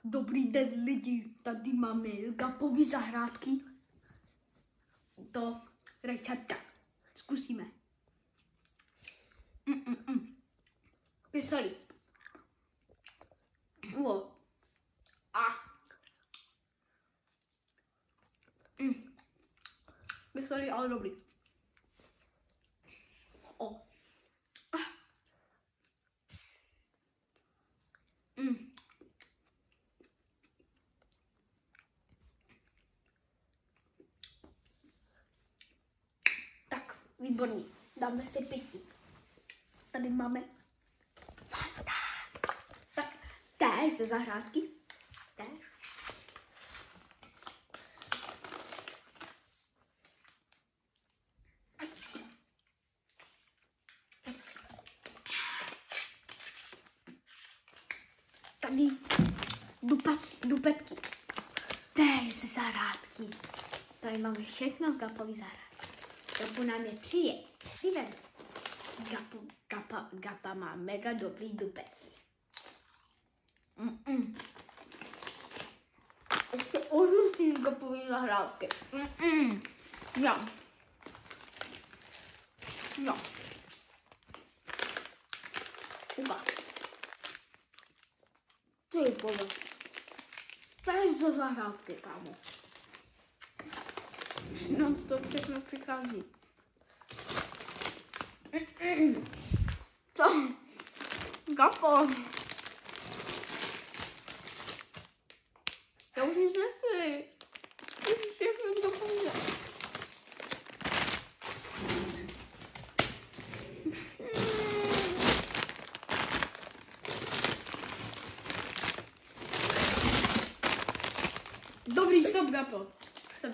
Dobrý den lidi, tady máme Gapovy zahrádky. To rečata. Zkusíme. Kyselý. A. Kyselý, ale dobrý. Tak, výborný. Dáme si pití. Tady máme Fanta. Tak, též ze zahrádky. Též. Tady dupetky. Též ze zahrádky. Tady máme všechno z Gapovy zahrádky. Gapo nám je přiveze. Gapa má mega dobrý dupetky. Ještě ožustí z Gapovy zahrádky. Jo. Uka. Ty vole. To je ze zahrádky, kámo. No to všechno přichází. Co? Gapo. Já už nic nechci. Všechno zapomněl. Dobrý, stop, Gapo. Stop.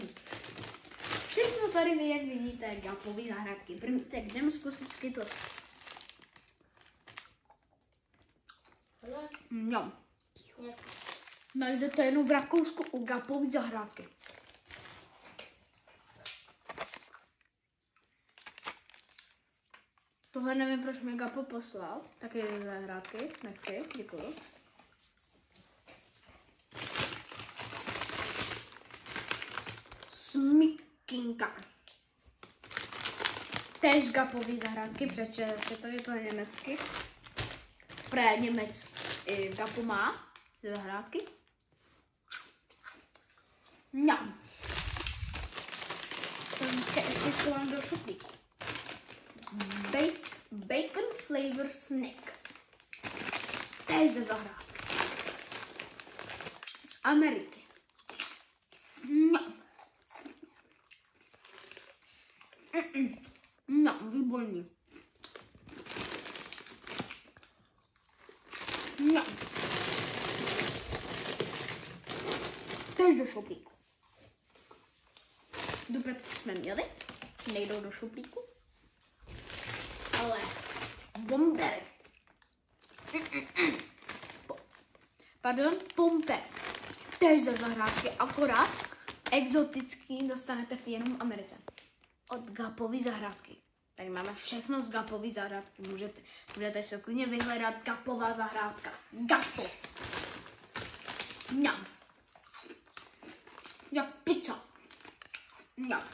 Všechno tady vy, jak vidíte, Gapovy zahrádky. První, tak jdeme zkusit Skittles. Jo. Najdete jenom v Rakousku u Gapovy zahrádky. Tohle nevím, proč mě Gapo poslal. Taky ze zahrádky. Nechci, děkuju. Smikinka. Též Gapovy zahrádky, přečte se to, je to německy. Pré Němec i Gapo má ze zahrádky. Mňam. To dneska ještě schovám do šuplíku. Bacon flavor snack. Též ze zahrádky. Z Ameriky. Mňam. No, výborný. No. Tež do šuplíku. Dupetky jsme měli, nejdou do šuplíku. Ale bombery. Pardon, pompe. Tež ze zahrádky, akorát exotický dostanete v jenom Americe. Od Gapovy zahrádky. Tady máme všechno z Gapovy zahrádky. Můžete se klidně vyhledat Gapová zahrádka. Gapo. Mňam. Jak pizza. Mňam.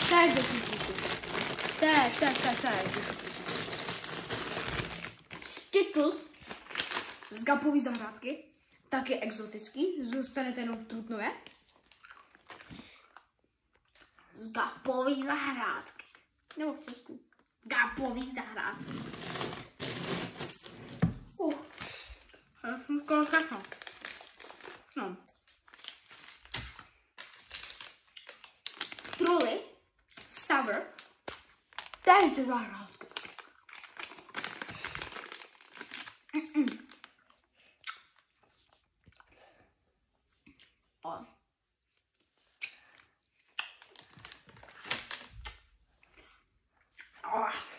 Též do šuplíku. Též do šuplíku. Skittles z Gapovy zahrádky. Taky exotický. Zůstanete jenom v Trutnově. Z Gapovy zahrádky. Nebo v Česku. Gapovy zahrádky. Já jsem skoro všechno. No. Truly. Sour. Též ze zahrádky.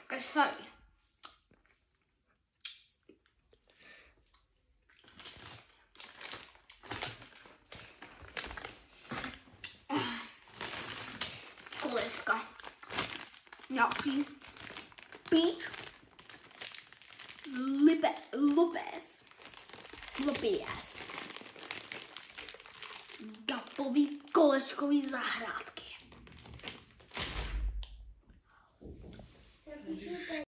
Kyselý. Kolečka. Nějaký peach. Lupes. Floppy, yes. Gapový kolečkový zahrádky. Já píšu tady